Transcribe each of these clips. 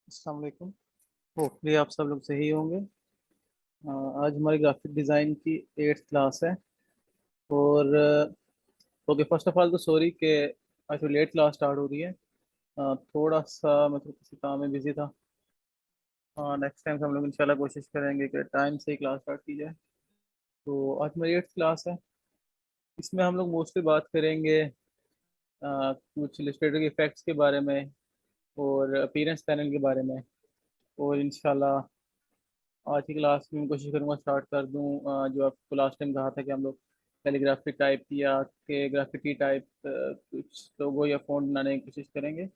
अस्सलाम वालेकुम। होपफुली आप सब लोग सही होंगे। आज हमारी ग्राफिक डिज़ाइन की 8th क्लास है। और ओके, फर्स्ट ऑफ ऑल तो सॉरी कि आज तो लेट क्लास स्टार्ट हो रही है। थोड़ा सा मतलब किसी काम में बिजी था। नेक्स्ट टाइम हम लोग इंशाल्लाह कोशिश करेंगे कि टाइम से ही क्लास स्टार्ट की जाए। तो आज हमारी 8th क्लास है। इसमें हम लोग मोस्टली बात करेंगे कुछ इलस्ट्रेटर के इफेक्ट्स के बारे में और अपीयरेंस पैनल के बारे में। और इंशाल्लाह आज की क्लास में मैं कोशिश करूँगा स्टार्ट कर दूँ। जो आपको लास्ट टाइम कहा था कि हम लोग कैलीग्राफी टाइप या के ग्राफिटी टाइप कुछ लोगो या फ़ॉन्ट बनाने की कोशिश करेंगे।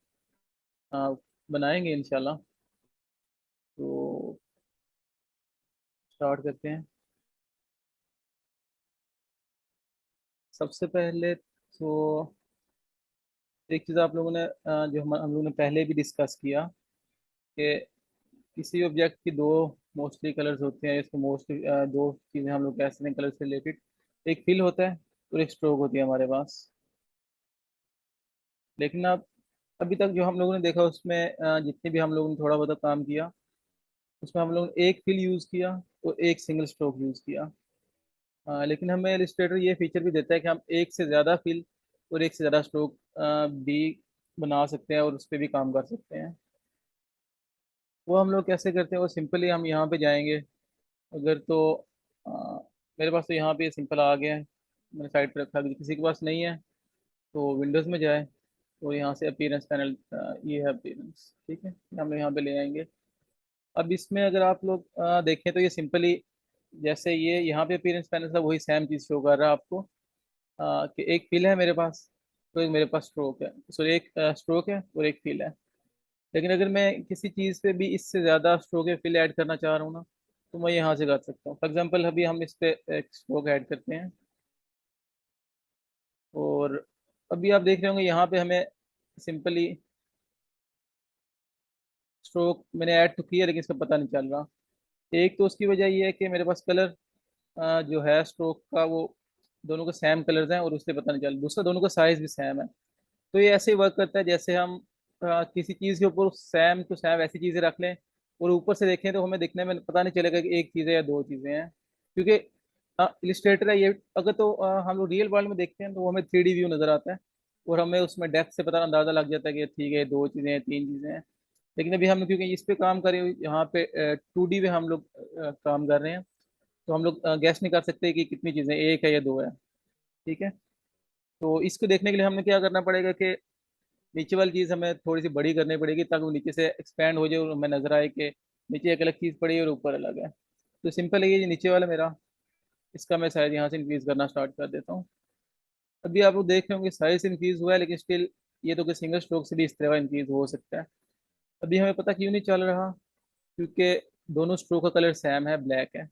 बनाएंगे इंशाल्लाह। तो स्टार्ट करते हैं। सबसे पहले तो एक चीज़ आप लोगों ने जो हम लोगों ने पहले भी डिस्कस किया कि किसी ऑब्जेक्ट की दो मोस्टली कलर्स होते हैं। इसको मोस्टली दो चीज़ें हम लोग कह सकते हैं कलर से रिलेटेड। एक फिल होता है और एक स्ट्रोक होती है हमारे पास। लेकिन अब अभी तक जो हम लोगों ने देखा उसमें जितने भी हम लोगों ने थोड़ा बहुत काम किया उसमें हम लोगों ने एक फिल यूज़ किया और एक सिंगल स्ट्रोक यूज़ किया। लेकिन हमें इलस्ट्रेटर ये फीचर भी देता है कि हम एक से ज़्यादा फिल और एक से ज़्यादा स्ट्रोक भी बना सकते हैं और उस पर भी काम कर सकते हैं। वो हम लोग कैसे करते हैं? वो सिंपली हम यहाँ पे जाएंगे। अगर तो अ, मेरे पास तो यहाँ पे सिंपल आ गया है, मैंने साइड पर रखा है। अगर किसी के पास नहीं है तो विंडोज़ में जाए और यहाँ से अपीयरेंस पैनल, ये है अपीयरेंस, ठीक है, हम लोग यहाँ पे ले आएंगे। अब इसमें अगर आप लोग देखें तो ये सिंपली जैसे ये यहाँ पे अपीयरेंस पैनल था वही सेम चीज़ शो कर रहा है आपको। कि एक फिल है मेरे पास, तो एक मेरे पास स्ट्रोक है, सॉरी एक स्ट्रोक है और एक फिल है। लेकिन अगर मैं किसी चीज़ पे भी इससे ज़्यादा स्ट्रोक या फिल ऐड करना चाह रहा हूँ ना, तो मैं यहाँ से कर सकता हूँ। फॉर एग्जाम्पल अभी हम इस पे एक स्ट्रोक ऐड करते हैं। और अभी आप देख रहे होंगे यहाँ पे हमें सिंपली स्ट्रोक मैंने ऐड तो किया लेकिन इसका पता नहीं चल रहा। एक तो उसकी वजह ये है कि मेरे पास कलर जो है स्ट्रोक का वो दोनों के सेम कलर्स हैं और उससे पता नहीं चल रहा। दूसरा, दोनों का साइज भी सेम है। तो ये ऐसे ही वर्क करता है जैसे हम किसी चीज़ के ऊपर सेम टू सेम ऐसी चीज़ें रख लें और ऊपर से देखें तो हमें दिखने में पता नहीं चलेगा कि एक चीज़ है या दो चीज़ें हैं। क्योंकि इलिस्ट्रेटर है ये। अगर तो हम लोग रियल वर्ल्ड में देखते हैं तो वो हमें 3D व्यू नज़र आता है और हमें उसमें डेप्थ से पता अंदाज़ा लग जाता है कि ठीक है दो चीज़ें हैं, तीन चीज़ें हैं। लेकिन अभी हम क्योंकि इस पे काम कर रहे हैं, यहाँ पे 2D में हम लोग काम कर रहे हैं, तो हम लोग गैस नहीं कर सकते कि कितनी चीज़ें एक है या दो है। ठीक है। तो इसको देखने के लिए हमें क्या करना पड़ेगा कि नीचे वाली चीज़ हमें थोड़ी सी बड़ी करनी पड़ेगी ताकि वो नीचे से एक्सपैंड हो जाए और हमें नजर आए कि नीचे एक अलग चीज़ पड़ी है और ऊपर अलग है। तो सिंपल है ये नीचे वाला मेरा, इसका मैं साइज यहाँ से इंक्रीज करना स्टार्ट कर देता हूँ। अभी आप लोग देख रहे होंगे साइज इंक्रीज हुआ है लेकिन स्टिल ये तो कि सिंगल स्ट्रोक से भी इस तरह का इंक्रीज हो सकता है। अभी हमें पता क्यों नहीं चल रहा? क्योंकि दोनों स्ट्रोक का कलर सेम है, ब्लैक है।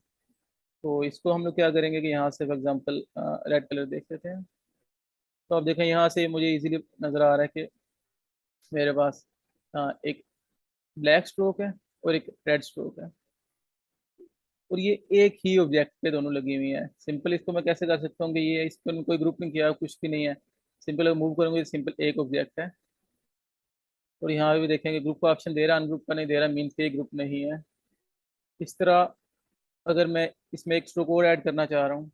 तो इसको हम लोग क्या करेंगे कि यहाँ से फॉर एग्जाम्पल रेड कलर देख लेते हैं। तो आप देखें यहाँ से मुझे इजीली नज़र आ रहा है कि मेरे पास एक ब्लैक स्ट्रोक है और एक रेड स्ट्रोक है। और ये एक ही ऑब्जेक्ट पे दोनों लगी हुई है। सिंपल इसको मैं कैसे कर सकता हूँ कि ये इसको कोई ग्रुप नहीं किया, कुछ भी नहीं है। सिंपल मूव करूंगे, सिंपल एक ऑब्जेक्ट है। और यहाँ पे भी देखेंगे ग्रुप का ऑप्शन दे रहा है, अनग्रुप का नहीं दे रहा, मीन्स के ग्रुप नहीं है। इस तरह अगर मैं इसमें एक स्ट्रोक और ऐड करना चाह रहा हूँ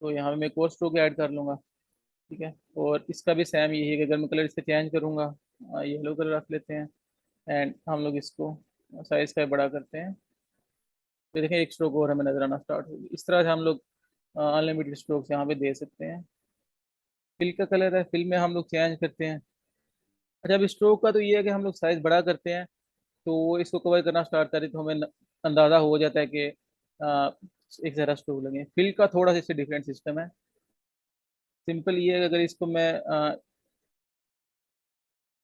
तो यहाँ पे मैं एक और स्ट्रोक ऐड कर लूंगा। ठीक है। और इसका भी सेम यही है कि अगर मैं कलर इससे चेंज करूंगा, येलो कलर रख लेते हैं एंड हम लोग इसको साइज का बड़ा करते हैं। तो देखें एक स्ट्रोक और हमें नजर आना स्टार्ट होगी। इस तरह से हम लोग अनलिमिटेड स्ट्रोक्स यहाँ पे दे सकते हैं। फिल का कलर है, फिल में हम लोग चेंज करते हैं। अच्छा, अब स्ट्रोक का तो ये है कि हम लोग साइज बड़ा करते हैं तो वो इसको कवर करना स्टार्ट करें तो हमें अंदाज़ा हो जाता है कि अ, एक ज़रा स्ट्रोक लगे। फिल का थोड़ा सा इससे डिफरेंट सिस्टम है। सिंपल ये है कि अगर इसको मैं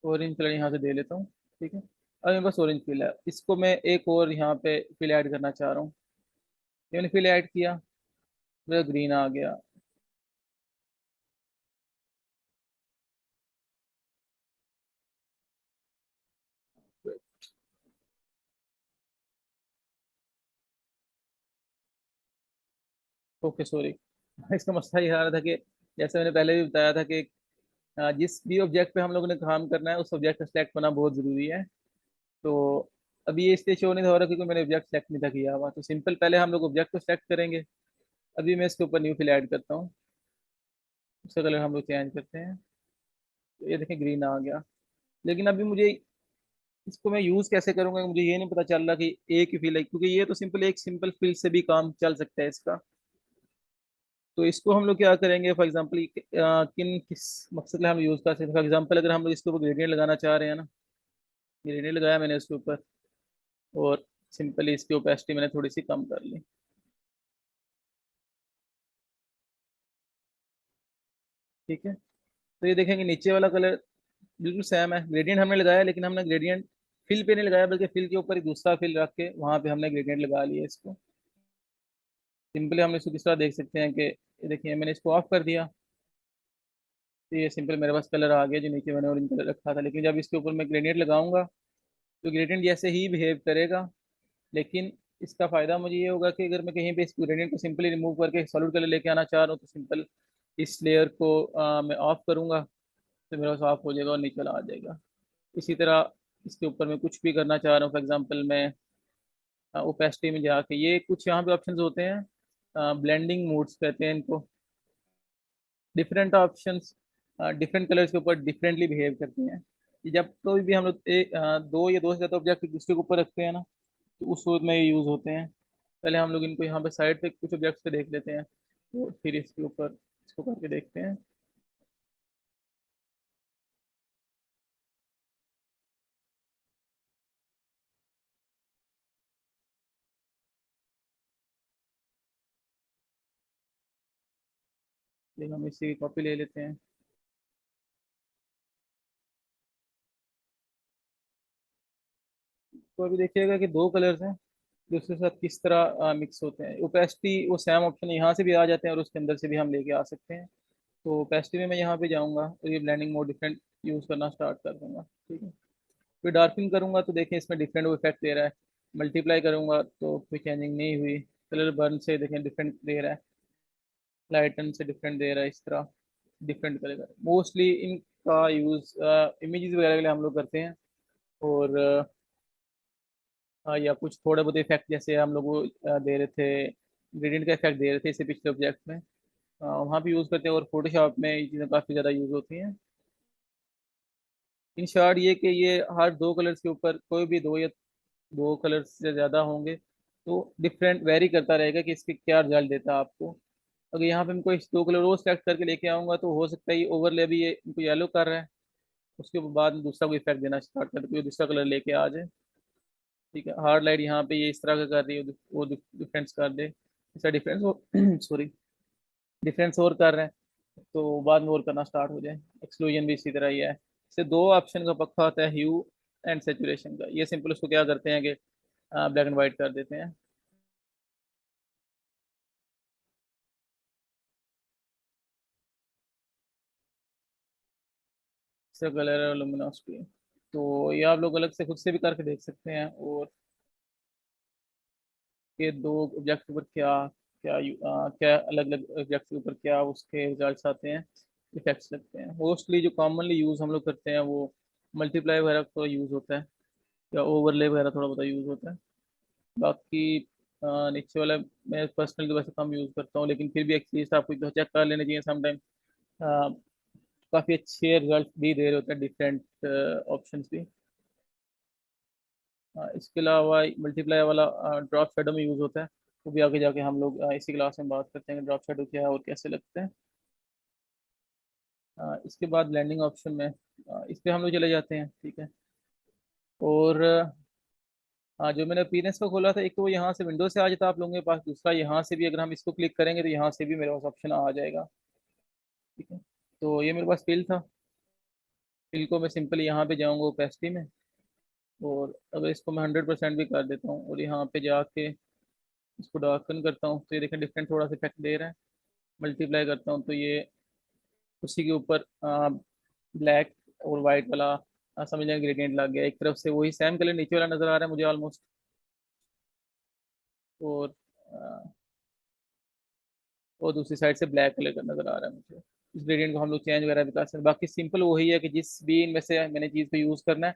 ऑरेंज कलर यहाँ से दे लेता हूँ। ठीक है। अब मेरे पास ऑरेंज फिल है, इसको मैं एक और यहाँ पे फिल ऐड करना चाह रहा हूँ। मैंने फिल ऐड किया, मेरा ग्रीन आ गया। Okay sorry. इसका मसला ये आ रहा था कि जैसे मैंने पहले भी बताया था कि जिस भी ऑब्जेक्ट पे हम लोगों ने काम करना है उस ऑब्जेक्ट का सिलेक्ट होना बहुत ज़रूरी है। तो अभी ये इसलिए शो नहीं हो रहा क्योंकि मैंने ऑब्जेक्ट सेलेक्ट नहीं था किया हुआ। तो सिंपल पहले हम लोग ऑब्जेक्ट को सिलेक्ट करेंगे। अभी मैं इसके ऊपर न्यू फिल ऐड करता हूँ। उसका कलर हम लोग चेंज करते हैं। तो ये देखें ग्रीन आ गया। लेकिन अभी मुझे इसको मैं यूज़ कैसे करूंगा मुझे ये नहीं पता चल रहा कि एक ही फिल है, क्योंकि ये तो सिंपल एक सिंपल फिल से भी काम चल सकता है इसका। तो इसको हम लोग क्या करेंगे, फॉर एग्जांपल किन किस मकसद के लिए हम यूज़ कर सकते हैं। फॉर एग्जांपल अगर हम लोग इसके ऊपर ग्रेडियंट लगाना चाह रहे हैं ना, ग्रेडियंट लगाया मैंने इसके ऊपर, और सिंपली इसकी ओपेसिटी मैंने थोड़ी सी कम कर ली। ठीक है। तो ये देखेंगे नीचे वाला कलर बिल्कुल सेम है। ग्रेडियंट हमने लगाया लेकिन हमने ग्रेडियंट फिल पे नहीं लगाया, बल्कि फिल के ऊपर ही दूसरा फिल रख के वहां पे हमने ग्रेडियंट लगा लिया इसको। सिंपली हम इसको किस तरह देख सकते हैं कि ये देखिए मैंने इसको ऑफ कर दिया, तो ये सिंपल मेरे पास कलर आ गया जो नीचे मैंने ऑरेंज कलर रखा था। लेकिन जब इसके ऊपर मैं ग्रेडियंट लगाऊंगा तो ग्रेडियंट जैसे ही बिहेव करेगा। लेकिन इसका फ़ायदा मुझे ये होगा कि अगर मैं कहीं पे इस ग्रेडियंट को सिंपली रिमूव करके सॉलिड कलर लेके आना चाह रहा हूँ तो सिंपल इस लेयर को मैं ऑफ करूँगा तो मेरा पास ऑफ हो जाएगा और नीचे वाला आ जाएगा। इसी तरह इसके ऊपर मैं कुछ भी करना चाह रहा हूँ, फॉर एग्जांपल मैं ओपेसिटी में जाके ये कुछ यहाँ पे ऑप्शंस होते हैं, ब्लेंडिंग मोड्स कहते हैं इनको। डिफरेंट ऑप्शंस डिफरेंट कलर्स के ऊपर डिफरेंटली बिहेव करते हैं। कि जब कोई भी हम लोग दो या दो से ज़्यादा ऑब्जेक्ट एक दूसरे के ऊपर रखते हैं ना, तो उस सूरत में ये यूज़ होते हैं। पहले हम लोग इनको यहाँ पे साइड पे कुछ ऑब्जेक्ट्स पे देख लेते हैं, तो फिर इसके ऊपर इसको करके देखते हैं। लेकिन हम इसी की कॉपी ले लेते हैं। तो अभी देखिएगा कि दो कलर्स हैं जो उसके साथ किस तरह मिक्स होते हैं। ओपेसिटी वो सेम ऑप्शन यहाँ से भी आ जाते हैं और उसके अंदर से भी हम लेके आ सकते हैं। तो ओपेसिटी में मैं यहाँ पे जाऊँगा और ये ब्लेंडिंग मोड डिफरेंट यूज़ करना स्टार्ट कर दूंगा। ठीक है। फिर डार्किंग करूंगा तो देखें इसमें डिफरेंट इफेक्ट दे रहा है। मल्टीप्लाई करूंगा तो कोई चेंजिंग नहीं हुई। कलर बर्न से देखें डिफरेंट दे रहा है। लाइटन से डिफरेंट दे रहा है। इस तरह डिफरेंट करेगा। मोस्टली इनका यूज़ इमेजेस वगैरह के लिए हम लोग करते हैं। और या कुछ थोड़े बहुत इफेक्ट जैसे हम लोग वो, दे रहे थे ग्रेडियंट का इफेक्ट दे रहे थे इससे पिछले ऑब्जेक्ट में, वहाँ भी यूज़ करते हैं। और फोटोशॉप में ये चीज़ें काफ़ी ज़्यादा यूज़ होती हैं। इन शॉर्ट ये कि ये हर दो कलर्स के ऊपर कोई भी दो या दो कलर्स से ज़्यादा होंगे तो डिफरेंट वेरी करता रहेगा कि इसके क्या रिजल्ट देता है आपको। अगर यहाँ पे मैं कोई दो कलर वो सेलेक्ट करके लेके आऊँगा तो हो सकता है ये ओवरले भी ये इनको येलो कर रहा है, उसके बाद में दूसरा कोई इफेक्ट देना स्टार्ट कर दे, कोई दूसरा कलर लेके आ जाए। ठीक है। हार्ड लाइट यहाँ पे ये इस तरह का कर रही है, वो डिफरेंस कर दे, इसका डिफरेंस हो सॉरी डिफरेंस और कर रहे हैं तो बाद में और करना स्टार्ट हो जाए। एक्सक्लूजन भी इसी तरह ही है। इससे दो ऑप्शन का पक्का होता है, ह्यू एंड सेचुरेशन का। ये सिंपल उसको क्या करते हैं कि ब्लैक एंड वाइट कर देते हैं। इसका कलर है लुमिनोसिटी। तो ये आप लोग अलग से खुद से भी करके देख सकते हैं। और ये दो ऑब्जेक्ट के ऊपर क्या क्या अलग अलग ऑब्जेक्ट के ऊपर क्या उसके रिजल्ट्स आते हैं, इफेक्ट्स लगते हैं। मोस्टली जो कॉमनली यूज़ हम लोग करते हैं वो मल्टीप्लाई वगैरह का यूज़ होता है, या ओवरले वगैरह थोड़ा बहुत यूज़ होता है। बाकी नीचे वाला मैं पर्सनली वैसे कम यूज़ करता हूँ, लेकिन फिर भी एक चीज़ आपको चेक कर लेना चाहिए समटाइम। काफ़ी अच्छे रिजल्ट भी दे रहे होते हैं डिफरेंट ऑप्शंस भी। इसके अलावा मल्टीप्लाई वाला ड्रॉप शेडो में यूज़ होता है। वो भी आगे जाके हम लोग इसी क्लास में बात करते हैं कि ड्रॉप शेडो क्या है और कैसे लगते हैं। इसके बाद ब्लेंडिंग ऑप्शन में इस पे हम लोग चले जाते हैं। ठीक है। और जो मैंने अपीयरेंस का खोला था, एक तो वो यहाँ से विंडो से आ जाता है आप लोगों के पास, दूसरा यहाँ से भी अगर हम इसको क्लिक करेंगे तो यहाँ से भी मेरे पास ऑप्शन आ जाएगा। ठीक है। तो ये मेरे पास फिल था। फिल को मैं सिंपली यहाँ पे जाऊँगा ओपेसिटी में, और अगर इसको मैं 100% भी कर देता हूँ और यहाँ पे जाके इसको डार्कन करता हूँ तो ये देखें डिफरेंट थोड़ा सा इफेक्ट दे रहा है। मल्टीप्लाई करता हूँ तो ये उसी के ऊपर ब्लैक और वाइट वाला समझ लें ग्रेडियंट लग गया। एक तरफ से वही सेम कलर नीचे वाला नज़र आ रहा है मुझे ऑलमोस्ट। और दूसरी साइड से ब्लैक कलर का नज़र आ रहा है मुझे। इस ग्रेडियंट को हम लोग चेंज वगैरह भी कर सकते हैं। बाकी सिंपल वही है कि जिस भी इनमें से मैंने चीज़ को यूज़ करना है।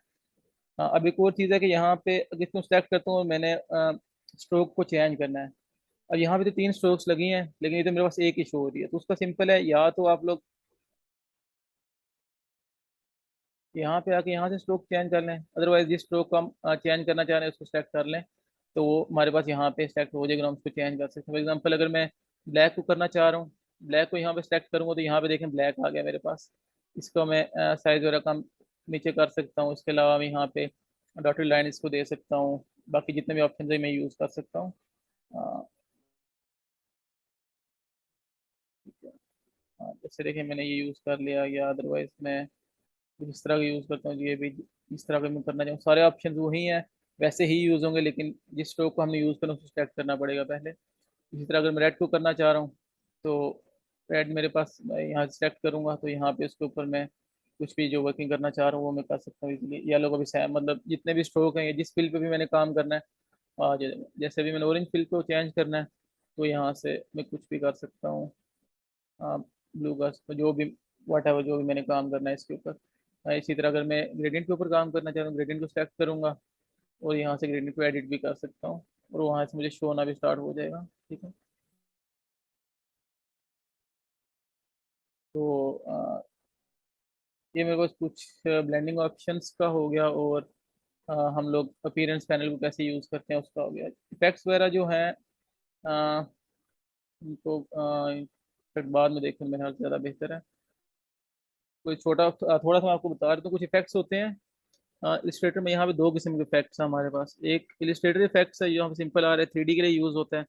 अब एक और चीज़ है कि यहाँ पे अगर इसको सेलेक्ट करता हूँ मैंने, स्ट्रोक को चेंज करना है। अब यहाँ पे तो 3 स्ट्रोक्स लगी हैं, लेकिन ये तो मेरे पास एक ही शो हो रही है। तो उसका सिंपल है, या तो आप लोग यहाँ पे आके यहाँ से स्ट्रोक चेंज कर लें, अदरवाइज जिस स्ट्रोक को हम चेंज करना चाह रहे हैं उसको सेलेक्ट कर लें, तो वो हमारे पास यहाँ पे सेलेक्ट हो जाएगा, हम उसको चेंज कर सकते हैं। फॉर एग्जाम्पल अगर मैं ब्लैक को करना चाह रहा हूँ, ब्लैक को यहाँ पे सेलेक्ट करूँगा तो यहाँ पे देखें ब्लैक आ गया मेरे पास। इसको मैं साइज वगैरह कम नीचे कर सकता हूँ। इसके अलावा मैं यहाँ पे डॉटेड लाइन इसको दे सकता हूँ। बाकी जितने भी ऑप्शन है मैं यूज़ कर सकता हूँ। अ, जैसे देखिए मैंने ये यूज़ कर लिया, या अदरवाइज मैं कुछ इस तरह का यूज़ करता हूँ। ये भी इस तरह का मैं करना चाहूँ, सारे ऑप्शन वही हैं, वैसे ही यूज़ होंगे, लेकिन जिस स्ट्रोक को हमने यूज़ करना उसको सेलेक्ट करना पड़ेगा पहले। इसी तरह अगर मैं रेड को करना चाह रहा हूँ, तो रेड मेरे पास, मैं यहाँ सेलेक्ट करूँगा तो यहाँ पे उसके ऊपर मैं कुछ भी जो वर्किंग करना चाह रहा हूँ वो मैं कर सकता हूँ इजीली। येलो का भी सेम, मतलब जितने भी स्ट्रोक हैं, जिस फिल पे भी मैंने काम करना है, जैसे भी मैंने ऑरेंज फिल को चेंज करना है तो यहाँ से मैं कुछ भी कर सकता हूँ। ब्लू का जो भी, वट एवर, जो भी मैंने काम करना है इसके ऊपर। इसी तरह अगर मैं ग्रेडियंट के ऊपर काम करना चाहता हूँ, ग्रेडियंट को सेलेक्ट करूंगा और यहाँ से ग्रेडियंट को एडिट भी कर सकता हूँ, और वहाँ से मुझे शो होना भी स्टार्ट हो जाएगा। ठीक है। तो ये मेरे पास कुछ ब्लेंडिंग ऑप्शंस का हो गया, और हम लोग अपीयरेंस पैनल को कैसे यूज़ करते हैं उसका हो गया। इफेक्ट्स वगैरह जो हैं, अ, उनको बाद में देखें, मेरे ख्याल से ज़्यादा बेहतर है। कोई छोटा थोड़ा सा मैं आपको बता रहा हूँ, कुछ इफेक्ट्स होते हैं इलिस्ट्रेटर में। यहाँ पे दो किस्म के इफेक्ट्स हैं हमारे पास। एक इलिस्ट्रेटर इफेक्ट्स है, जो हम सिंपल आ रहे हैं, 3D के लिए यूज़ होता है।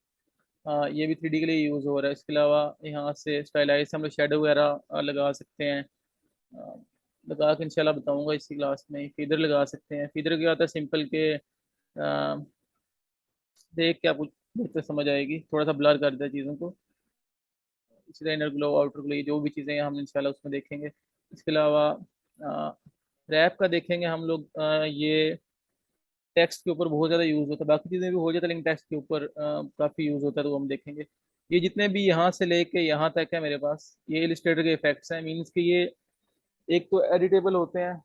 ये भी 3D के लिए यूज़ हो रहा है। इसके अलावा यहाँ से स्टाइलाइज हम लोग शेडो वगैरह लगा सकते हैं। अ, लगा के इंशाल्लाह बताऊंगा इसी क्लास में। फीदर लगा सकते हैं। फीदर क्या होता है, सिंपल के देख के आपको बेहतर समझ आएगी, थोड़ा सा ब्लर कर देता है चीज़ों को। इसी तरह इनर ग्लो, आउटर ग्लो, ये जो भी चीज़ें हैं हम इंशाल्लाह उसमें देखेंगे। इसके अलावा रैप का देखेंगे हम लोग। ये टेक्स्ट के ऊपर बहुत ज़्यादा यूज़ होता है, बाकी चीज़ें भी हो जाता है, लेकिन टेक्स्ट के ऊपर काफ़ी यूज़ होता है, तो वो हम देखेंगे। ये जितने भी यहाँ से लेके यहाँ तक है मेरे पास, ये इलिस्ट्रेटर के इफेक्ट्स हैं। मीन्स कि ये एक तो एडिटेबल होते हैं,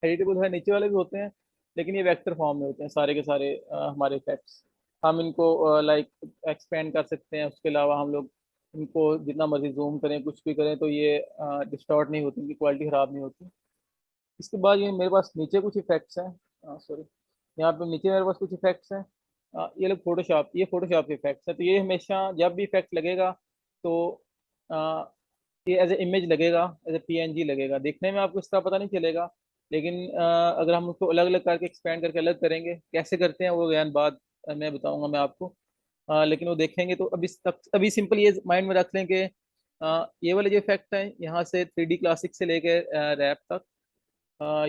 एडिटेबल है, नीचे वाले भी होते हैं, लेकिन ये वेक्टर फॉर्म में होते हैं सारे के सारे हमारे इफेक्ट्स। हम इनको लाइक एक्सपेंड कर सकते हैं। उसके अलावा हम लोग इनको जितना मर्जी जूम करें, कुछ भी करें, तो ये डिस्टॉर्ट नहीं होती, इनकी क्वालिटी ख़राब नहीं होती। इसके बाद ये मेरे पास नीचे कुछ इफेक्ट्स हैं, सॉरी, यहाँ पे नीचे मेरे पास कुछ इफेक्ट्स हैं। ये लोग फोटोशॉप, ये फोटोशॉप के इफेक्ट्स हैं। तो ये हमेशा जब भी इफेक्ट लगेगा तो आ, ये एज ए इमेज लगेगा, एज ए पीएनजी लगेगा। देखने में आपको इसका पता नहीं चलेगा, लेकिन अगर हम उसको अलग अलग करके एक्सपेंड करके अलग करेंगे, कैसे करते हैं वो ज्ञान बाद मैं बताऊंगा मैं आपको। लेकिन वो देखेंगे तो अभी तक, अभी सिंपल ये माइंड में रख लें कि ये वाले जो इफेक्ट हैं यहाँ से 3D क्लासिक से लेके रैप तक,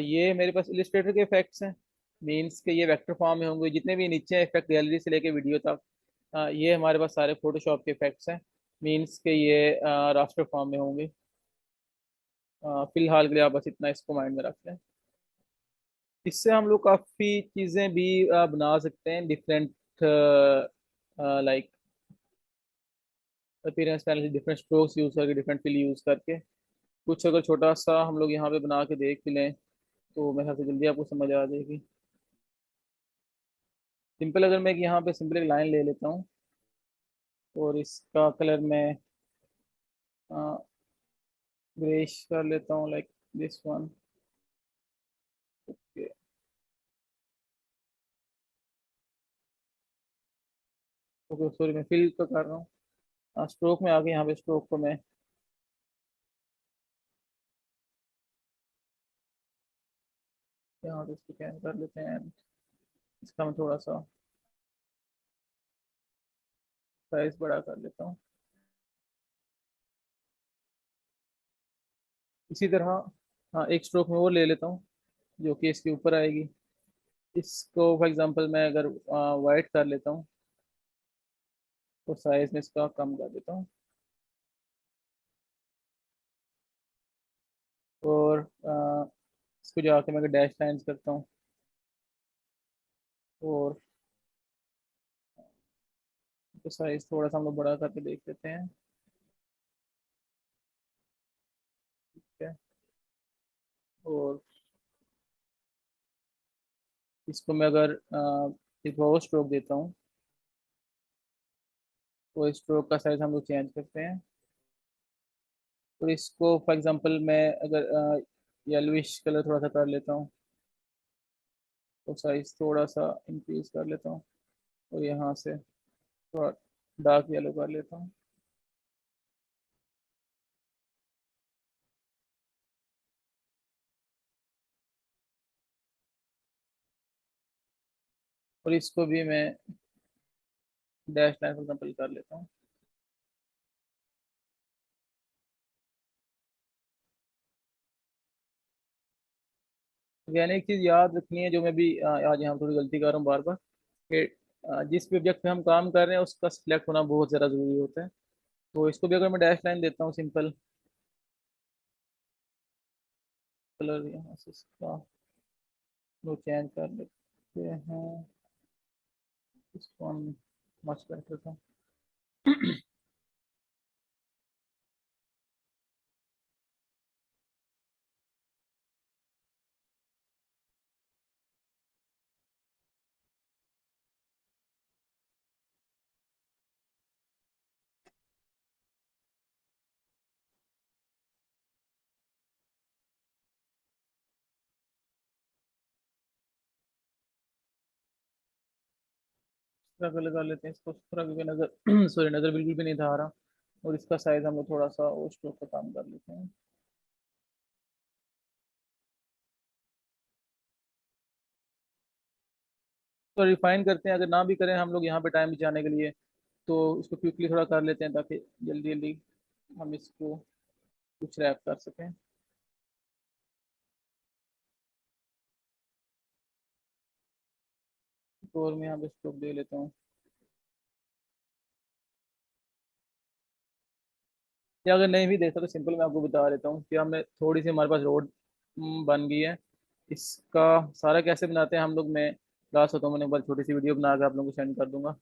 ये मेरे पास इलिस्ट्रेटर के इफेक्ट्स हैं। मीन्स के ये वेक्टर फॉर्म में होंगे, जितने भी नीचे इफेक्ट गैलरी से लेके वीडियो तक, ये हमारे पास सारे फोटोशॉप के इफेक्ट्स हैं। मीन्स के ये रास्टर फॉर्म में होंगे। फिलहाल के लिए आप बस इतना इसको माइंड में रख लें। इससे हम लोग काफ़ी चीज़ें भी बना सकते हैं, different like appearance panel, different strokes use करके, डिफरेंट फिल यूज़ करके। कुछ अगर छोटा सा हम लोग यहाँ पे बना के देख भी लें तो मेरे ख्याल से जल्दी आपको समझ आ जाएगी। सिंपल अगर मैं यहाँ पे सिंपल एक लाइन ले लेता हूँ, और इसका कलर मैं ग्रेश कर लेता हूँ, like this one. Okay, okay, sorry, मैं फिल तो कर रहा हूँ। स्ट्रोक में आके यहाँ पे स्ट्रोक को मैं यहाँ पे इसको कैन कर लेते हैं। इसका मैं थोड़ा सा साइज बड़ा कर लेता हूँ। इसी तरह हाँ, एक स्ट्रोक में वो ले लेता हूँ जो कि इसके ऊपर आएगी। इसको फॉर एग्जांपल मैं अगर वाइट कर लेता हूँ तो साइज में इसका कम कर देता हूँ, और इसको जाके मैं डैश लाइन्स करता हूँ, और तो साइज थोड़ा सा हम लोग बड़ा करके देख लेते हैं। और इसको मैं अगर एक और स्ट्रोक देता हूँ, तो स्ट्रोक का साइज हम लोग चेंज करते हैं। और इसको फॉर एग्जांपल मैं अगर येलोइश कलर थोड़ा सा कर लेता हूँ, तो साइज थोड़ा सा इंक्रीज कर लेता हूँ, और यहाँ से थोड़ा डार्क येलो कर लेता हूँ। और इसको भी मैं डैश लाइन फॉर एग्जाम्पल कर लेता हूँ। तो यानी एक चीज़ याद रखनी है, जो मैं भी आज यहाँ थोड़ी गलती कर रहा हूँ बार बार, कि जिस भी ऑब्जेक्ट पे हम काम कर रहे हैं उसका सिलेक्ट होना बहुत ज़्यादा ज़रूरी होता है। तो इसको भी अगर मैं डैश लाइन देता हूँ सिंपल, कलर यहाँ से इसका वो चेंज कर लेते हैं, इसको हम मस्त कर देता हूँ। इस तरह कलर कर लेते हैं इसको, इस तरह, क्योंकि नज़र सॉरी नज़र बिल्कुल भी नहीं था आ रहा। और इसका साइज हम लोग थोड़ा सा और स्ट्रोक का काम कर लेते हैं। तो रिफाइन करते हैं, अगर ना भी करें हम लोग यहाँ पे टाइम बचाने के लिए, तो इसको क्विकली थोड़ा कर लेते हैं, ताकि जल्दी जल्दी हम इसको कुछ रैप कर सकें। तो और मैं यहाँ पे स्ट्रोक दे लेता हूँ। या अगर नहीं भी देखता तो सिंपल मैं आपको बता देता हूँ कि हमें थोड़ी सी हमारे पास रोड बन गई है। इसका सारा कैसे बनाते हैं हम लोग, मैं क्लास होता हूँ, मैंने एक बार छोटी सी वीडियो बना के आप लोगों को सेंड कर दूंगा।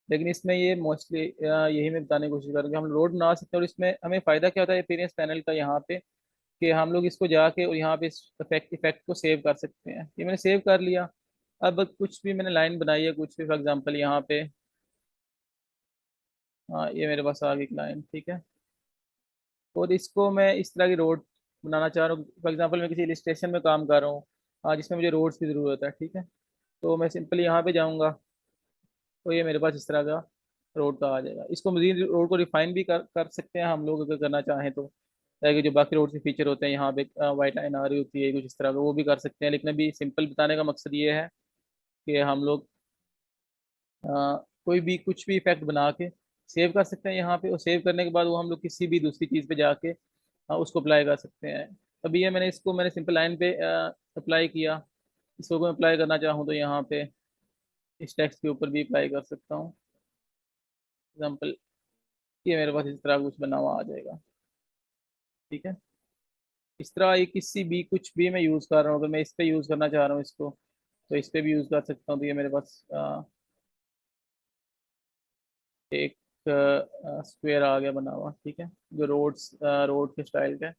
लेकिन इसमें ये मोस्टली यही मैं बताने की कोशिश करूँगी, हम रोड बना सकते हैं। और इसमें हमें फ़ायदा क्या होता है अपीयरेंस पैनल का यहाँ पे, कि हम लोग इसको जाके और यहाँ पे इस इफेक्ट को सेव कर सकते हैं। ये मैंने सेव कर लिया। अब कुछ भी मैंने लाइन बनाई है, कुछ भी फॉर एग्जांपल यहाँ पे, हाँ ये मेरे पास आ गई लाइन, ठीक है। और इसको मैं इस तरह की रोड बनाना चाह रहा हूँ, फॉर एग्जांपल मैं किसी इलस्ट्रेशन में काम कर रहा हूँ, जिसमें मुझे रोड्स की ज़रूरत है, ठीक है। तो मैं सिंपली यहाँ पे जाऊँगा, तो ये मेरे पास इस तरह का रोड का आ जाएगा। इसको मजीद रोड को रिफाइन भी कर सकते हैं हम लोग अगर करना चाहें तो, ताकि जो बाकी रोड के फीचर होते हैं, यहाँ पे वाइट लाइन आ रही होती है कुछ इस तरह का, वो भी कर सकते हैं। लेकिन अभी सिंपल बताने का मकसद ये है कि हम लोग अ, कोई भी कुछ भी इफेक्ट बना के सेव कर सकते हैं यहाँ पे, और सेव करने के बाद वो हम लोग किसी भी दूसरी चीज़ पे जाके उसको अप्लाई कर सकते हैं। अभी ये मैंने सिंपल लाइन पे अप्लाई किया। इसको मैं अप्लाई करना चाहूँ तो यहाँ पे इस टेक्स्ट के ऊपर भी अप्लाई कर सकता हूँ। एग्जाम्पल, ये मेरे पास इस तरह कुछ बना हुआ आ जाएगा, ठीक है। इस तरह ये किसी भी कुछ भी मैं यूज़ कर रहा हूँ, अगर मैं इस पे यूज़ करना चाह रहा हूँ इसको, तो इस पे भी यूज़ कर सकता हूँ। तो ये मेरे पास एक स्क्वायर आ गया बना हुआ, ठीक है, जो रोड के स्टाइल का है।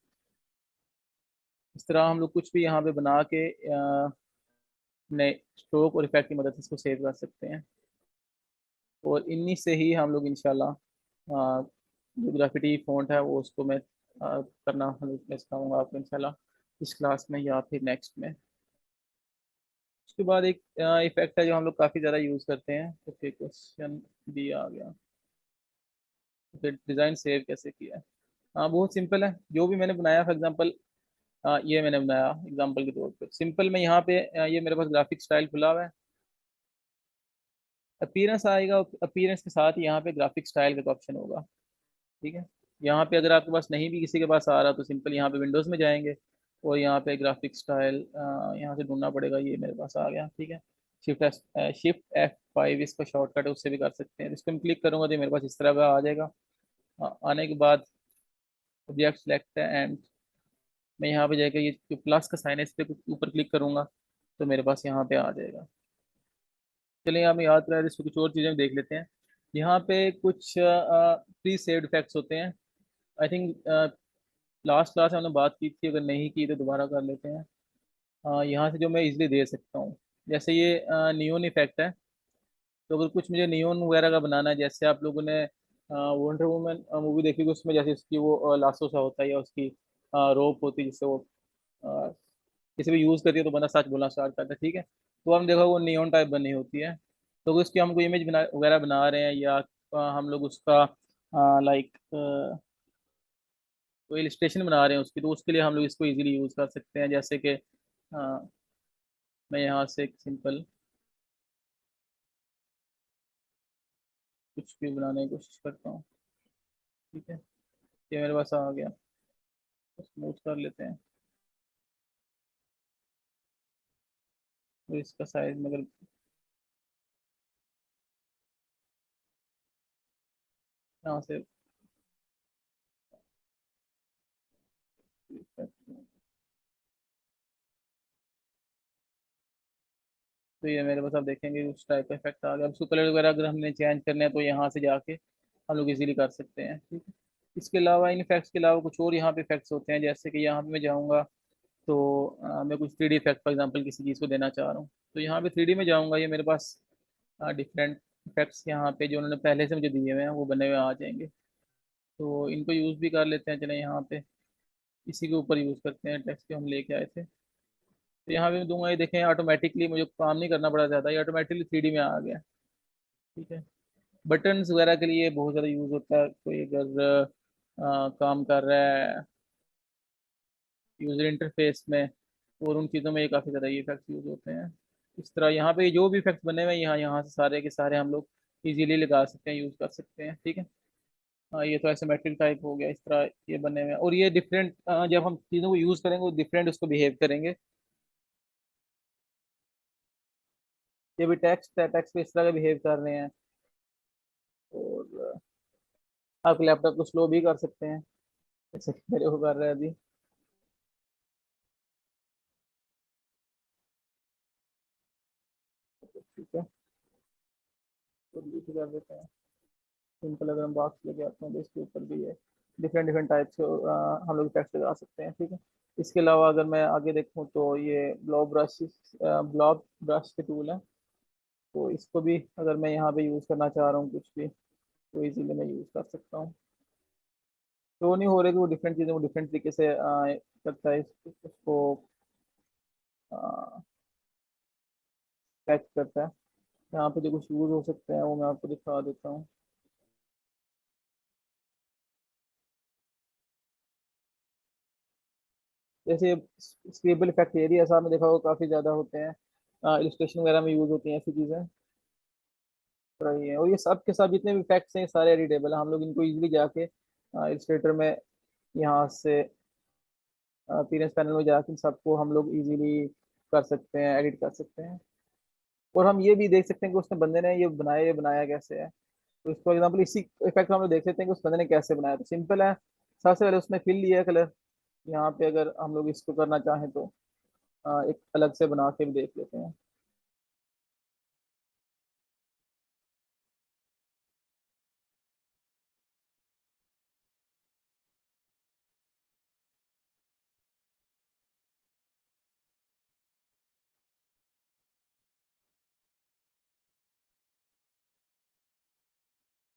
इस तरह हम लोग कुछ भी यहाँ पे बना के नए स्ट्रोक और इफेक्ट की मदद से इसको सेव कर सकते हैं। और इन्हीं से ही हम लोग इंशाल्लाह जो ग्राफिटी फॉन्ट है वो उसको मैं करना मैं सिखाऊंगा आपको इंशाल्लाह, इस क्लास में या फिर नेक्स्ट में। उसके बाद एक इफेक्ट है जो हम लोग काफ़ी ज़्यादा यूज़ करते हैं। ओके, क्वेश्चन भी आ गया। फिर डिज़ाइन सेव कैसे किया है? हाँ बहुत सिंपल है, जो भी मैंने बनाया फॉर एग्जांपल, ये मैंने बनाया एग्जांपल के तौर पे, सिंपल मैं यहाँ पे ये मेरे पास ग्राफिक स्टाइल खुला हुआ है। अपीयरेंस आएगा, अपीयरेंस के साथ ही यहाँ पे ग्राफिक स्टाइल का ऑप्शन होगा, ठीक है। यहाँ पे अगर आपके पास नहीं भी किसी के पास आ रहा, तो सिंपल यहाँ पे विंडोज़ में जाएंगे, और यहाँ पे ग्राफिक स्टाइल यहाँ से ढूंढना पड़ेगा, ये मेरे पास आ गया, ठीक है। शिफ्ट F5 इसका शॉर्टकट है, उससे भी कर सकते हैं। इस पर क्लिक करूंगा तो ये मेरे पास इस तरह का आ जाएगा। आने के बाद ऑब्जेक्ट सेलेक्ट है, एंड मैं यहाँ पे जाकर ये जो प्लस का साइन है इस पे ऊपर क्लिक करूंगा, तो मेरे पास यहाँ पे आ जाएगा। चलिए हमें याद रहा है, इसको कुछ और चीज़ें देख लेते हैं। यहाँ पे कुछ प्री सेव्ड इफेक्ट्स होते हैं, आई थिंक लास्ट क्लास में हमने बात की थी, अगर नहीं की तो दोबारा कर लेते हैं। यहाँ से जो मैं इजीली दे सकता हूँ, जैसे ये नियोन इफेक्ट है। तो अगर कुछ मुझे नियोन वगैरह का बनाना है, जैसे आप लोगों ने वंडर वुमन मूवी देखी होगी, उसमें जैसे उसकी वो लासो सा होता है या उसकी रोप होती है जिससे वो अ, किसी भी यूज करती है तो बंदा सच बोलना स्टार्ट करता है, ठीक है। तो हमने देखा वो नियोन टाइप बनी होती है। तो अगर उसकी हम कोई इमेज बना वगैरह बना रहे हैं, या हम लोग उसका लाइक कोई इलिस्ट्रेशन बना रहे हैं उसकी, तो उसके लिए हम लोग इसको इजीली यूज कर सकते हैं। जैसे कि मैं यहाँ से एक सिंपल कुछ भी बनाने की कोशिश करता हूँ, ठीक है। ये मेरे पास आ गया, स्मूथ कर लेते हैं। तो इसका साइज में अगर यहाँ से तो ये मेरे पास आप देखेंगे उस टाइप का इफेक्ट आ गया। अब इसको कलर वगैरह अगर हमने चेंज करने हैं तो यहाँ से जाके हम लोग इजीली कर सकते हैं, ठीक है। इसके अलावा इन इफेक्ट्स के अलावा कुछ और यहाँ पे इफेक्ट्स होते हैं, जैसे कि यहाँ पे मैं जाऊँगा तो मैं कुछ 3D इफेक्ट फॉर एग्जांपल किसी चीज़ को देना चाह रहा हूँ, तो यहाँ पे 3D में जाऊँगा, ये मेरे पास डिफरेंट इफेक्ट्स यहाँ पे जो उन्होंने पहले से मुझे दिए हुए हैं वो बने हुए आ जाएंगे। तो इनको यूज़ भी कर लेते हैं, चले यहाँ पे इसी के ऊपर यूज़ करते हैं टेक्स्ट जो हम लेके आए थे। तो यहाँ पे मैं दूंगा, ये देखें ऑटोमेटिकली मुझे काम नहीं करना पड़ा ज़्यादा, ये ऑटोमेटिकली 3D में आ गया, ठीक है। बटन्स वगैरह के लिए बहुत ज़्यादा यूज़ होता है, कोई अगर काम कर रहा है यूज़र इंटरफेस में, और उन चीज़ों में ये काफ़ी ज़्यादा ये इफेक्ट्स यूज़ होते हैं। इस तरह यहाँ पे जो भी इफेक्ट्स बने हुए हैं यहाँ यहाँ से सारे के सारे हम लोग इजीली लगा सकते हैं, यूज़ कर सकते हैं, ठीक है। हाँ, ये तो ऐसे टाइप हो गया, इस तरह ये बने हुए हैं, और ये डिफरेंट जब हम चीज़ों को यूज़ करेंगे वो डिफरेंट उसको बिहेव करेंगे। ये भी टेक्स्ट है, टेक्स्ट पे इस तरह का बिहेव कर रहे हैं। और आप लैपटॉप को स्लो भी कर सकते हैं, जैसे कि मेरे को कर रहे हैं अभी, ठीक है। तो भी कर देते हैं सिंपल। अगर हम बॉक्स लेके आते हैं तो इसके ऊपर भी है डिफरेंट डिफरेंट टाइप से हम लोग टेक्स्ट लगा सकते हैं, ठीक है। इसके अलावा अगर मैं आगे देखूँ तो ये ब्लॉब ब्रश के टूल है। तो इसको भी अगर मैं यहाँ पे यूज़ करना चाह रहा हूँ कुछ भी, तो इजीली मैं यूज़ कर सकता हूँ। तो नहीं हो रहा कि वो डिफरेंट चीज़ें वो डिफरेंट तरीके से करता है, उसको पैच करता है। यहाँ पे जो कुछ यूज़ हो सकते हैं वो मैं आपको दिखा देता हूँ। जैसे स्क्रिबल इफेक्ट एरिया ऐसा आपने देखा होगा काफ़ी ज़्यादा होते हैं, इलस्ट्रेशन वगैरह में यूज़ होती हैं ऐसी चीज़ें रही हैं। और ये सब के सब जितने भी इफेक्ट्स हैं सारे एडिटेबल हैं, हम लोग इनको इजीली जाके इलस्ट्रेटर में यहाँ से अपीयरेंस पैनल में जाके सबको हम लोग इजीली कर सकते हैं, एडिट कर सकते हैं। और हम ये भी देख सकते हैं कि उसने बंदे ने ये बनाया कैसे है। तो इसको एग्जाम्पल इसी इफेक्ट हम लोग देख सकते हैं कि उस बंदे ने कैसे बनाया, तो सिंपल है। सबसे पहले उसने फिल लिया कलर, यहाँ पे अगर हम लोग इसको करना चाहें तो एक अलग से बना के भी देख लेते हैं।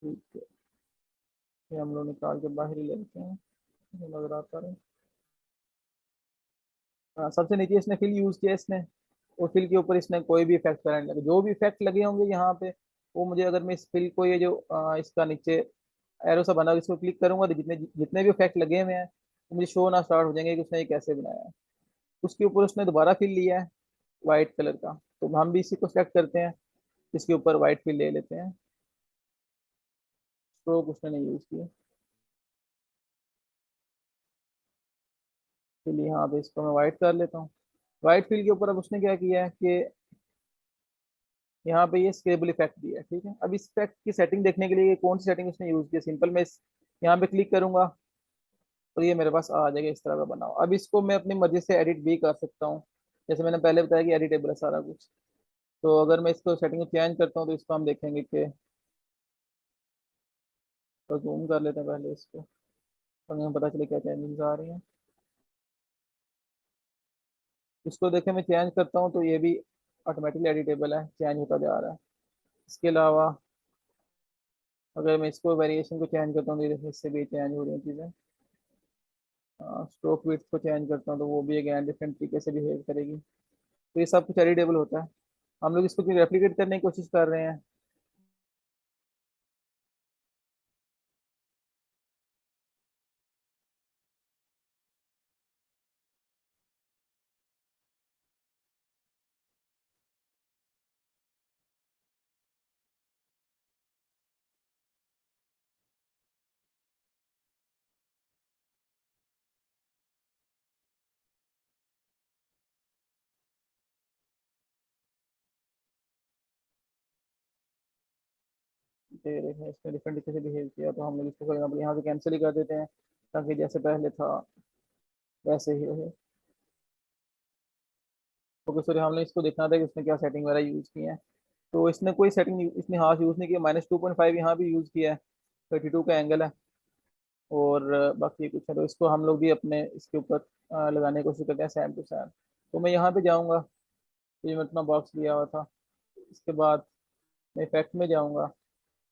ठीक है, ये हम लोग निकाल के बाहर ही ले लेते हैं, ये नजर आता रहे। सबसे नीचे इसने फिल यूज किया इसने, और फिल के ऊपर इसने कोई भी इफेक्ट करने लगे, जो भी इफेक्ट लगे होंगे यहाँ पे वो मुझे, अगर मैं इस फिल को ये जो इसका नीचे एरो सा बना हुआ है, इसको क्लिक करूंगा तो जितने जितने भी इफेक्ट लगे हुए हैं वो मुझे शो ना स्टार्ट हो जाएंगे कि उसने ये कैसे बनाया है। उसके ऊपर उसने दोबारा फिल लिया है वाइट कलर का, तो हम भी इसी को सेलेक्ट करते हैं, इसके ऊपर वाइट फिल ले लेते हैं। स्ट्रोक उसने नहीं यूज किया, चलिए यहाँ पे इसको मैं वाइट कर लेता हूँ। वाइट फिल के ऊपर अब उसने क्या किया है कि यहाँ पे ये स्केलेबल इफेक्ट दिया है, ठीक है। अब इस इफेक्ट की सेटिंग देखने के लिए कौन सी सेटिंग उसने यूज की है, सिंपल मैं यहाँ पे क्लिक करूंगा तो ये मेरे पास आ जाएगा इस तरह का बना हुआ। अब इसको मैं अपनी मर्जी से एडिट भी कर सकता हूँ, जैसे मैंने पहले बताया कि एडिटेबल है सारा कुछ। तो अगर मैं इसको सेटिंग चेंज करता हूँ तो इसको हम देखेंगे कि, तो जूम कर लेते हैं पहले इसको, और हमें पता चले क्या चेंजेस आ रही हैं। इसको देखे मैं चेंज करता हूँ तो ये भी ऑटोमेटिकली एडिटेबल है, चेंज होता जा रहा है। इसके अलावा अगर मैं इसको वेरिएशन को चेंज करता हूँ तो ये देखिए इससे भी चेंज हो रही हैं चीज़ें। स्ट्रोक विड्थ को चेंज करता हूँ तो वो भी अगैन डिफरेंट तरीके से बिहेव करेगी। तो ये सब कुछ एडिटेबल होता है। हम लोग इसको रेप्लिकेट करने की कोशिश कर रहे हैं। ये देखें इसमें डिफरेंट तरीके से बिहेव किया, तो हम लोग इसको फॉर एग्जाम्पल यहाँ से कैंसिल ही कर देते हैं ताकि जैसे पहले था वैसे ही रहे। ओके सॉरी, हमने इसको देखना था कि इसने क्या सेटिंग वगैरह यूज़ की है। तो इसने कोई सेटिंग इसने हाथ यूज़ नहीं किया, -2.5 यहाँ भी यूज़ किया है, 32 का एंगल है। और बाकी कुछ है तो इसको हम लोग भी अपने इसके ऊपर लगाने की कोशिश करते हैं सेम टू सेम। तो मैं यहाँ पे जाऊँगा, तो ये मैं अपना बॉक्स लिया हुआ था। इसके बाद मैं इफेक्ट में जाऊँगा,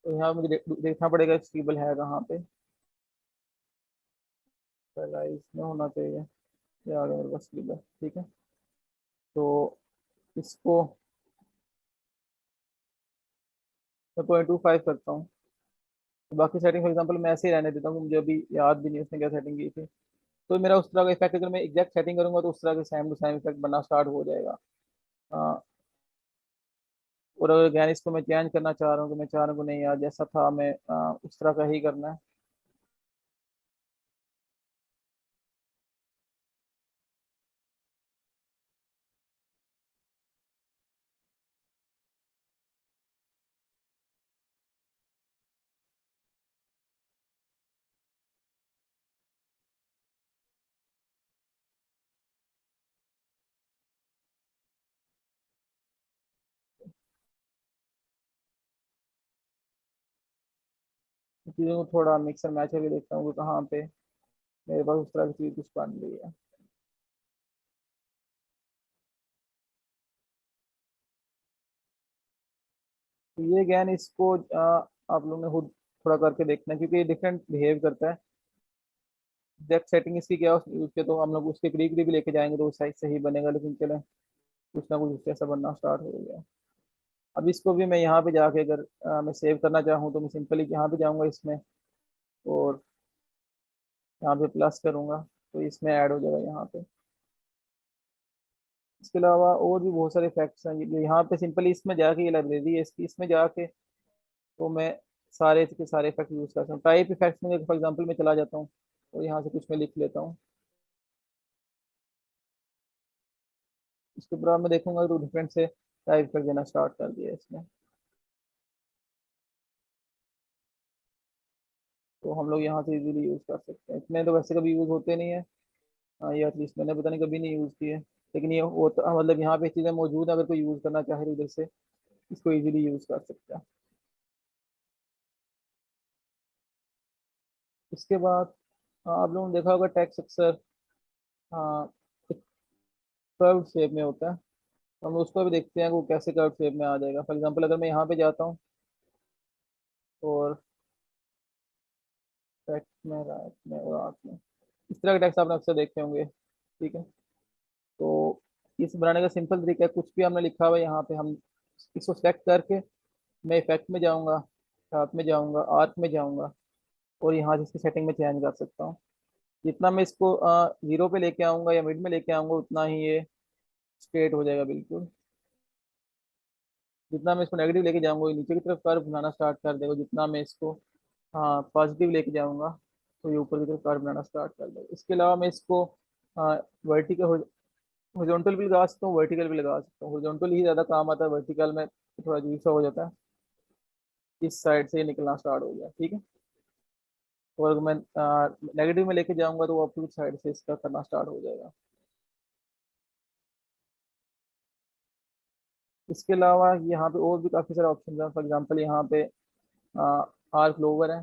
तो यहाँ मुझे देखना पड़ेगा स्टेबल है कहाँ पे। पहला इसमें होना चाहिए, ये आ गया मेरे पास स्टेबल, ठीक है। तो इसको मैं 0.25 करता हूँ। तो बाकी सेटिंग फॉर एग्जांपल मैं ऐसे ही रहने देता हूँ, मुझे अभी याद भी नहीं उसने क्या सेटिंग की थी। तो मेरा उस तरह का इफेक्ट अगर मैं एग्जैक्ट सेटिंग करूंगा तो उस तरह का सेम टू सेम इफेक्ट बनना स्टार्ट हो जाएगा। हाँ, और अगर अगैन इसको मैं चेंज करना चाह रहा हूँ, तो मैं चाह रहा हूँ कि नहीं यार जैसा था मैं उस तरह का ही करना है। चीज़ों को थोड़ा मिक्सर मैच करके देखता हूँ कि कहाँ पे मेरे पास उस तरह की चीज़ कुछ बन रही है। तो ये अगैन इसको आप लोगों ने खुद थोड़ा करके देखना है, क्योंकि ये डिफरेंट बिहेव करता है। एग्जैक्ट सेटिंग इसकी क्या यूज के, तो हम लोग उसके करीब करीब लेके जाएंगे तो साइज सही बनेगा, लेकिन चले कुछ ना कुछ ऐसा बनना स्टार्ट हो गया। अब इसको भी मैं यहाँ पे जाके अगर मैं सेव करना चाहूँ तो मैं सिंपली यहाँ पे जाऊँगा इसमें, और यहाँ पे प्लस करूँगा तो इसमें ऐड हो जाएगा यहाँ पे। इसके अलावा और भी बहुत सारे फैक्ट्स हैं जो यहाँ पे सिंपली इसमें जाके, ये लाइब्रेरी है इसकी, इसमें जाके तो मैं सारे के सारे इफेक्ट यूज़ कर सकता हूँ। टाइप इफेक्ट्स में फॉर एग्जांपल मैं चला जाता हूँ और यहाँ से कुछ मैं लिख लेता हूँ। इसके ऊपर मैं देखूंगा तो डिफरेंट से टाइप इफेक्ट देना स्टार्ट कर दिया इसमें। तो हम लोग यहाँ से इजीली यूज़ कर सकते हैं, इतने तो वैसे कभी यूज़ होते नहीं है। हाँ, ये एटलीस्ट मैंने पता नहीं कभी नहीं यूज़ किए, लेकिन ये होता मतलब यहाँ पे चीज़ें मौजूद हैं, अगर कोई यूज़ करना चाहे तो इधर से इसको इजीली यूज़ कर सकता है। इसके बाद आप लोगों ने देखा होगा टेक्स्ट अक्सर हाँ कर्व शेप में होता है। तो हम उसको भी देखते हैं कि वो कैसे कर्व शेप में आ जाएगा। फॉर एग्जांपल अगर मैं यहाँ पे जाता हूँ और टेक्स्ट में, राइट में और आर्ट में, इस तरह के टेक्स्ट आपने अक्सर देखे होंगे, ठीक है। तो इस बनाने का सिंपल तरीका है, कुछ भी हमने लिखा हुआ है यहाँ पे हम इसको सेलेक्ट करके मैं इफेक्ट में जाऊँगा, शार्प में जाऊँगा, आर्क में जाऊँगा, और यहाँ से इसकी सेटिंग में चेंज कर सकता हूँ। जितना मैं इसको जीरो पे लेके आऊँगा या मिड में लेके आऊँगा उतना ही ये स्ट्रेट हो जाएगा बिल्कुल। जितना मैं इसको नेगेटिव लेके जाऊँगा ये नीचे की तरफ कर्व बनाना स्टार्ट कर देगा, जितना मैं इसको हाँ पॉजिटिव लेके जाऊँगा तो ये ऊपर की तरफ कर्व बनाना स्टार्ट कर देगा। इसके अलावा मैं इसको वर्टिकल हॉरिजॉन्टल भी लगा सकता हूँ, वर्टिकल भी लगा सकता हूँ। हॉरिजॉन्टल ही ज़्यादा काम आता है, वर्टिकल में थोड़ा अजीब सा हो जाता है। इस साइड से निकलना स्टार्ट हो गया, ठीक है। और अगर मैं नेगेटिव में लेके जाऊंगा तो वो अपोजिट साइड से इसका करना स्टार्ट हो जाएगा। इसके अलावा यहाँ पे और भी काफ़ी सारे ऑप्शन हैं। फॉर एग्जांपल यहाँ पे आर्क लोअर है,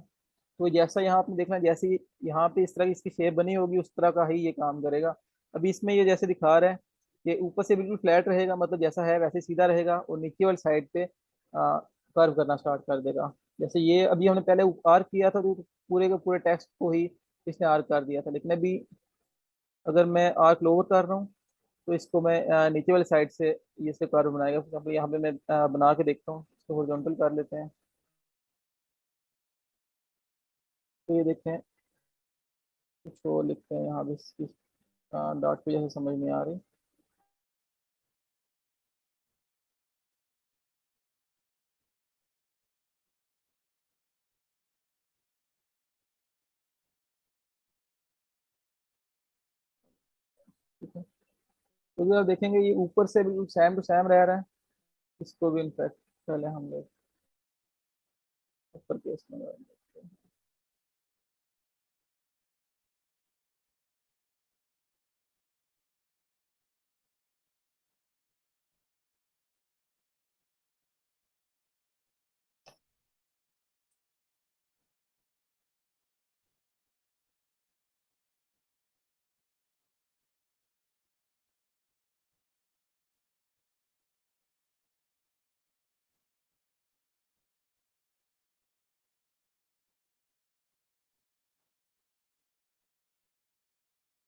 तो जैसा यहाँ आपने देखना, जैसे यहाँ पे इस तरह की इसकी शेप बनी होगी उस तरह का ही ये काम करेगा। अभी इसमें ये जैसे दिखा रहा है कि ऊपर से बिल्कुल फ्लैट रहेगा, मतलब जैसा है वैसे सीधा रहेगा, और नीचे वाली साइड पे कर्व करना स्टार्ट कर देगा। जैसे ये अभी हमने पहले आर्क किया था तो पूरे के पूरे टेक्स्ट को ही इसने आर्क कर दिया था, लेकिन अभी अगर मैं आर्क लोअर कर रहा हूँ तो इसको मैं नीचे वाली साइड से ये से कर्व बनाएगा। तो यहाँ पे मैं बना के देखता हूँ, इसको हॉरिजॉन्टल कर लेते हैं। तो ये देखें, कुछ और लिखते हैं यहाँ पे, इसकी डॉट की वजह से समझ नहीं आ रही। ठीक है, तो अगर आप देखेंगे ये ऊपर से बिल्कुल सेम टू सेम रह रहा है। इसको भी इनफैक्ट पहले हम लोग ऊपर केस में